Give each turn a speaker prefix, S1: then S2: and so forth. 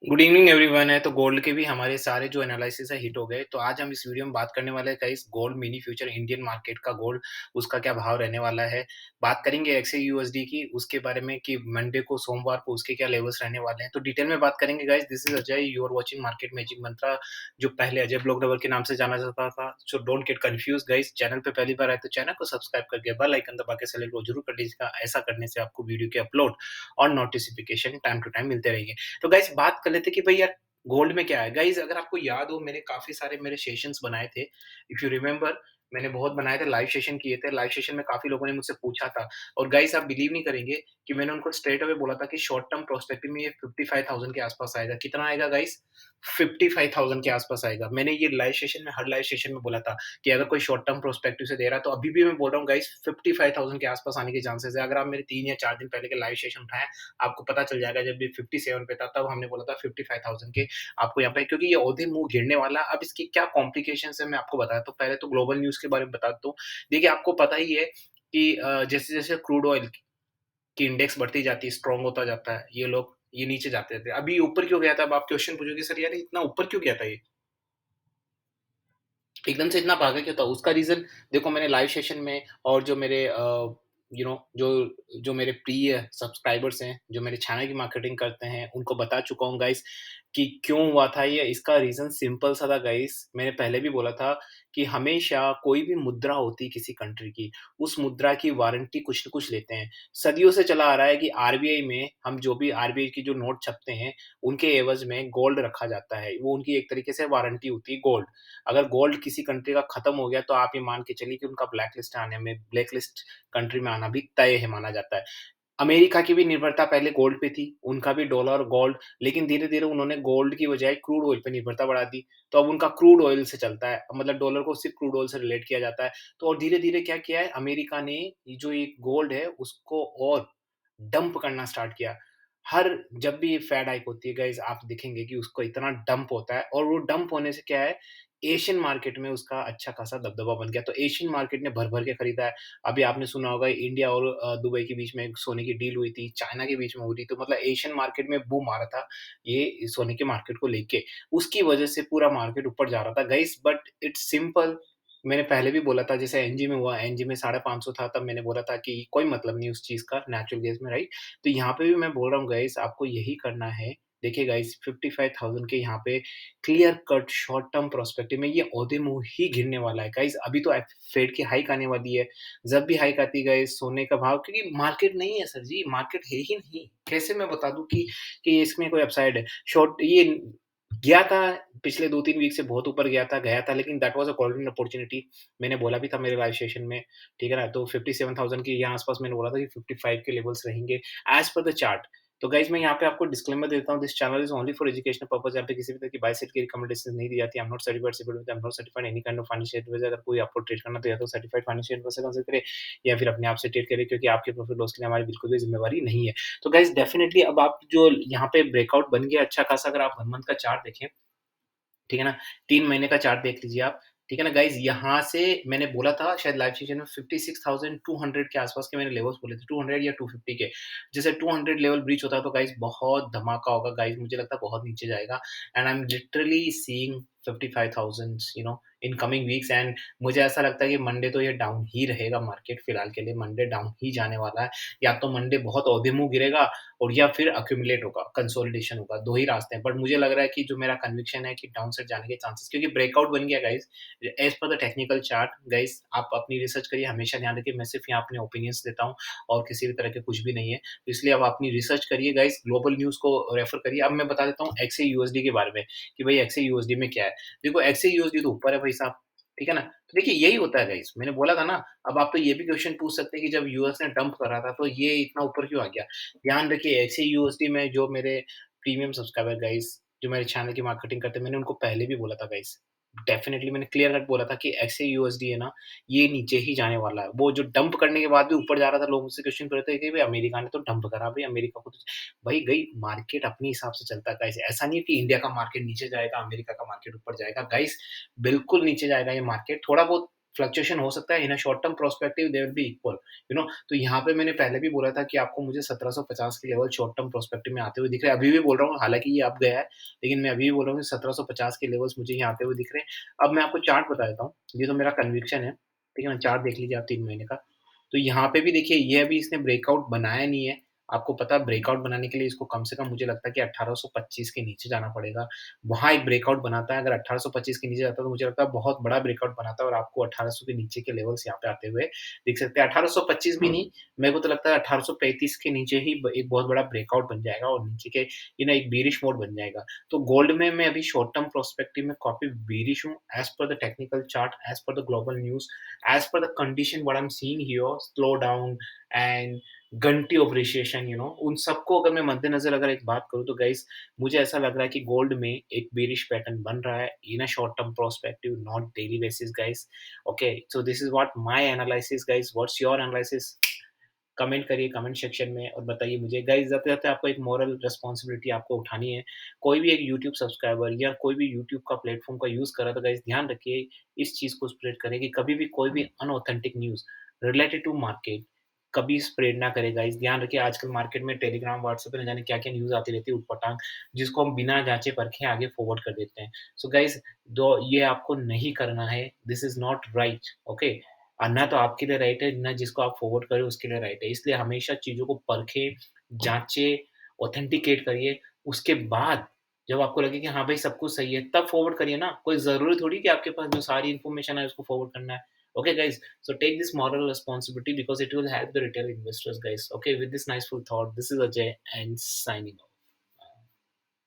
S1: Good evening everyone है तो gold के भी हमारे सारे जो एनालिसिस है हिट हो गए। तो आज हम इस वीडियो में बात करने वाले हैं guys gold mini future Indian market का गोल्ड उसका क्या भाव रहने वाला है। बात करेंगे एक्सए की उसके बारे में कि मंडे को सोमवार को उसके क्या लेवल्स रहने वाले हैं। तो डिटेल में बात करेंगे guys. This is Ajay, you are watching market magic mantra, जो पहले अजय ब्लॉग डबर के नाम से जाना जाता था। So don't get confuse guys. Channel पे पहली बार आए तो चैनल को सब्सक्राइब करके बेल आइकन दबा के सेलेक्ट को जरूर कर लीजिएगा। ऐसा करने से आपको वीडियो के अपलोड और नोटिफिकेशन टाइम टू टाइम मिलते रहेंगे। तो गाइस बात कर लेते कि भाई यार गोल्ड में क्या है? गाइज़ अगर आपको याद हो, मैंने काफ़ी सारे मेरे सेशंस बनाए थे। इफ यू रिमेंबर, मैंने बहुत बनाए थे, लाइव सेशन किए थे। लाइव सेशन में काफ़ी लोगों ने मुझसे पूछा था और गाइज़ आप बिलीव नहीं करेंगे कि मैंने उनको स्ट्रेट अवे बोला था कि शॉर्ट टर्म प्रोस्पेक्टिव में ये 55,000 के आस-पास आएगा। कितना आएगा गाइज़? 55,000 के आस-पास आएगा। मैंने ये लाइव सेशन में, हर लाइव सेशन में बोला था कि अगर कोई शॉर्ट टर्म प्रोस्पेक्टिव से दे रहा है तो अभी भी मैं बोल रहा हूँ गाइज़ 55,000 के आस-पास आने के चांसेस है। अगर आप मेरे 3 या 4 दिन पहले के लाइव सेशन उठाएँ, आपको पता चल जाएगा। जब ये 57 पे था तब हमने बोला था 55,000 के आपको यहाँ पे, क्योंकि ये औधे मुँह गिरने वाला है। अब इसकी क्या कॉम्प्लिकेशंस है मैं आपको बताता हूँ। पहले तो ग्लोबल न्यूज़ के बारे में बताता हूँ। देखिए आपको पता ही है कि जैसे-जैसे क्रूड ऑयल की इंडेक्स बढ़ती जाती है, स्ट्रॉन्ग होता जाता है, ये नीचे जाते थे। अभी ऊपर क्यों गया था? अब आप क्वेश्चन पूछोगे सर यार इतना ऊपर क्यों गया था ये? एकदम से इतना भागा क्यों था? उसका रीज़न देखो, मैंने लाइव सेशन में और जो मेरे जो जो मेरे प्रिय सब्सक्राइबर्स हैं, जो मेरे चैनल की मार्केटिंग करते हैं, उनको बता चुका हूँ गाइज़ कि क्यों हुआ था ये। इसका रीज़न सिंपल सा था गाइज़। मैंने पहले भी बोला था कि हमेशा कोई भी मुद्रा होती है किसी कंट्री की, उस मुद्रा की वारंटी कुछ न कुछ लेते हैं। सदियों से चला आ रहा है कि आरबीआई में हम जो भी आरबीआई की जो नोट छपते हैं, उनके एवज़ में गोल्ड रखा जाता है। वो उनकी एक तरीके से वारंटी होती है गोल्ड। अगर गोल्ड किसी कंट्री का खत्म हो गया तो आप ये मान के चलिए कि उनका ब्लैक लिस्ट कंट्री में आना भी तय है माना जाता है। अमेरिका की भी निर्भरता पहले गोल्ड पे थी, उनका भी डॉलर, गोल्ड, लेकिन धीरे-धीरे उन्होंने गोल्ड की बजाय क्रूड ऑयल पे निर्भरता बढ़ा दी। तो अब उनका क्रूड ऑयल से चलता है, मतलब डॉलर को सिर्फ़ क्रूड ऑयल से रिलेट किया जाता है। तो और धीरे-धीरे क्या किया है अमेरिका ने, ये जो ये गोल्ड है उसको और डंप करना स्टार्ट किया। हर जब भी फेड हाइक होती है गाइज़, आप देखेंगे कि उसको इतना डंप होता है और वो डंप होने से क्या है, एशियन मार्केट में उसका अच्छा खासा दबदबा बन गया। तो एशियन मार्केट ने भर-भर के खरीदा है। अभी आपने सुना होगा इंडिया और दुबई के बीच में एक सोने की डील हुई थी, चाइना के बीच में हुई थी, तो मतलब एशियन मार्केट में बूम आ रहा था, ये सोने के मार्केट को लेके। उसकी वजह से पूरा मार्केट ऊपर जा रहा था गाइज़, बट इट्स सिंपल। मैंने पहले भी बोला था जैसे एनजी में हुआ, एनजी में 550 था, तब मैंने बोला था कि कोई मतलब नहीं उस चीज़ का नेचुरल गैस में, राइट? तो यहाँ पे भी मैं बोल रहा हूँ गाइज़, आपको यही करना है। देखिए गाइज़ 55,000 के यहाँ पे clear cut short term perspective में ये औदे-मुँह ही गिरने वाला है गाइज़। अभी तो फेड की हाइक आने वाली है। जब भी हाइक आती है गाइज़, सोने का भाव, क्योंकि मार्केट नहीं है सर जी, मार्केट है ही नहीं। कैसे मैं बता दूँ कि इसमें कोई अपसाइड है? शॉर्ट ये गया था, पिछले 2-3 वीक से बहुत ऊपर गया था, लेकिन that was a golden opportunity. मैंने बोला भी था मेरे लाइव सेशन में, ठीक है ना? तो 57,000 के यहाँ आस-पास मैंने बोला था कि 55 के लेवल्स रहेंगे एज़ पर द चार्ट। तो गाइज़ मैं यहाँ पे आपको डिस्क्लेमर देता हूँ, this channel is only for educational purpose. यहाँ पे किसी भी तरह की बाय सेल की रिकमेंडेशन नहीं दी जाती है। I am not certified any kind of financial adviser. अगर कोई आपको ट्रेड करना तो या तो सर्टिफाइड फाइनेंशियल एडवाइज़र कंसल्ट करे या फिर अपने आप से ट्रेड करे, क्योंकि आपके प्रॉफिट लॉस के लिए हमारी बिल्कुल भी ज़िम्मेवारी नहीं है। तो गाइज़ डेफिनिटली अब आप जो यहाँ पे ब्रेकआउट बन गया अच्छा खासा, अगर आप 1 मंथ का चार्ट देखें, ठीक है ना? 3 महीने का चार्ट देख लीजिए आप, ठीक है ना गाइज़? यहाँ से मैंने बोला था शायद लाइव सेशन में 56,200 के आस-पास के मैंने लेवल्स बोले थे, 200 या 250 के। जैसे 200 लेवल ब्रीच होता है तो गाइज़ बहुत धमाका होगा गाइज़, मुझे लगता है बहुत नीचे जाएगा and I am literally seeing 55,000 in coming weeks and मुझे ऐसा लगता है कि मंडे तो ये डाउन ही रहेगा मार्केट, फिलहाल के लिए मंडे डाउन ही जाने वाला है। या तो मंडे बहुत औधे मुँह गिरेगा और या फिर एक्यूमुलेट होगा, कंसोलिडेशन होगा, 2 ही रास्ते हैं। बट मुझे लग रहा है कि जो मेरा कन्विक्शन है कि डाउन साइड जाने के चांसेस, क्योंकि ब्रेकआउट बन गया guys, as per the technical chart guys, आप अपनी रिसर्च करिए, हमेशा ध्यान रखिए मैं सिर्फ़ यहाँ अपने ओपिनियंस देता हूँ और किसी भी तरह के कुछ भी नहीं है। तो इसलिए आप अपनी रिसर्च करिए गाइज़, ग्लोबल न्यूज़ को रेफ़र करिए। अब मैं बता देता हूँ एक्सए-यूएसडी के बारे में कि भई एक्सए-यूएसडी में क्या है। देखो एक्सए-यूएसडी तो ऊपर है भाई साहब, ठीक है ना? तो देखिए यही होता है गाइज़, मैंने बोला था ना। अब आप तो ये भी क्वेश्चन पूछ सकते हैं कि जब यूएस ने डंप करा था तो ये इतना ऊपर क्यों आ गया? ध्यान रखिए एक्सए-यूएसडी में जो मेरे प्रीमियम सब्सक्राइबर गाइज़, जो मेरे चैनल की मार्केटिंग करते हैं, मैंने उनको पहले भी बोला था गाइज़। डेफ़िनिटली मैंने क्लियर कट बोला था कि एक्सए-यूएसडी है ना, ये नीचे ही जाने वाला है। वो जो डंप करने के बाद भी ऊपर जा रहा था, लोग मुझसे क्वेश्चन कर रहे थे कि भई अमेरिका ने तो डंप करा, भई अमेरिका को तो भई गई मार्केट अपने हिसाब से चलता है गाइज़। ऐसा नहीं है कि इंडिया का मार्केट नीचे जाएगा, अमेरिका का मार्केट ऊपर जाएगा। गाइज़ बिल्कुल नीचे जाएगा ये मार्केट, थोड़ा बहुत फ्लक्चुएशन हो सकता है, in a short term perspective they will be equal, तो यहाँ पे मैंने पहले भी बोला था कि आपको मुझे 1750 के लेवल शॉर्ट टर्म पर्सपेक्टिव में आते हुए दिख रहे हैं। अभी भी बोल रहा हूँ, हालाँकि ये अब गया है, लेकिन मैं अभी भी बोल रहा हूँ कि 1750 के लेवल्स मुझे यहाँ आते हुए दिख रहे हैं। अब मैं आपको चार्ट बता देता हूँ, ये तो मेरा कन्विक्शन है, ठीक है ना? चार्ट देख लीजिए आप 3 महीने का। तो यहाँ पे भी देखिए, ये अभी इसने ब्रेकआउट बनाया नहीं है। आपको पता है, ब्रेकआउट बनाने के लिए इसको कम से कम मुझे लगता है कि 1825 के नीचे जाना पड़ेगा। वहाँ एक ब्रेकआउट बनाता है, अगर 1825 के नीचे जाता है तो मुझे लगता है बहुत बड़ा ब्रेकआउट बनाता है और आपको 1800 के नीचे के लेवल्स यहाँ पे आते हुए दिख सकते हैं। 1825 भी नहीं, मेरे को तो लगता है 1835 के नीचे ही ब एक बहुत बड़ा ब्रेकआउट बन जाएगा और नीचे के एक बेयरिश मोड बन जाएगा। तो गोल्ड में मैं अभी शॉर्ट टर्म पर्सपेक्टिव में काफ़ी बेयरिश हूँ, as per the technical chart, as per the global news, as per the condition what I am seeing here, slow down and घंटी अप्रिशिएशन, उन सबको अगर मैं मद्देनज़र अगर एक बात करूँ तो गाइज़, मुझे ऐसा लग रहा है कि गोल्ड में एक बेयरिश पैटर्न बन रहा है in a short term perspective, not daily basis guys. Okay, so this is what my analysis guys, what's your analysis? Comment करिए कमेंट सेक्शन में और बताइए मुझे। गाइस, जाते-जाते आपको एक मोरल रिस्पॉन्सिबिलिटी आपको उठानी है। कोई भी एक यूट्यूब सब्सक्राइबर या कोई भी यूट्यूब का प्लेटफ़ॉर्म का यूज़ कर रहा है तो गाइस ध्यान रखिए, इस चीज़ को स्प्रेड करें कि कभी भी कोई भी unauthentic news related to market कभी स्प्रेड ना करें गाइस। ध्यान रखिए, आजकल मार्केट में टेलीग्राम, व्हाट्सएप पे न जाने क्या-क्या न्यूज़ आती रहती है ऊट-पटांग, जिसको हम बिना जाँचे-परखे आगे फॉरवर्ड कर देते हैं। सो गाइस, दो ये आपको नहीं करना है। This is not right, okay? ना तो आपके लिए राइट है, ना जिसको आप फॉरवर्ड कर रहे हो उसके लिए राइट है। इसलिए हमेशा चीज़ों को परखें, जाँचें, ऑथेंटिकेट करिए। उसके बाद जब आपको लगे कि हाँ भाई, सब कुछ सही है, तब फॉरवर्ड करिए ना। कोई ज़रूरी थोड़ी कि आपके पास जो सारी इन्फॉर्मेशन है उसको फॉरवर्ड करना है। Okay guys, so take this moral responsibility because it will help the retail investors guys. Okay, with this nice full thought, this is Ajay and signing off.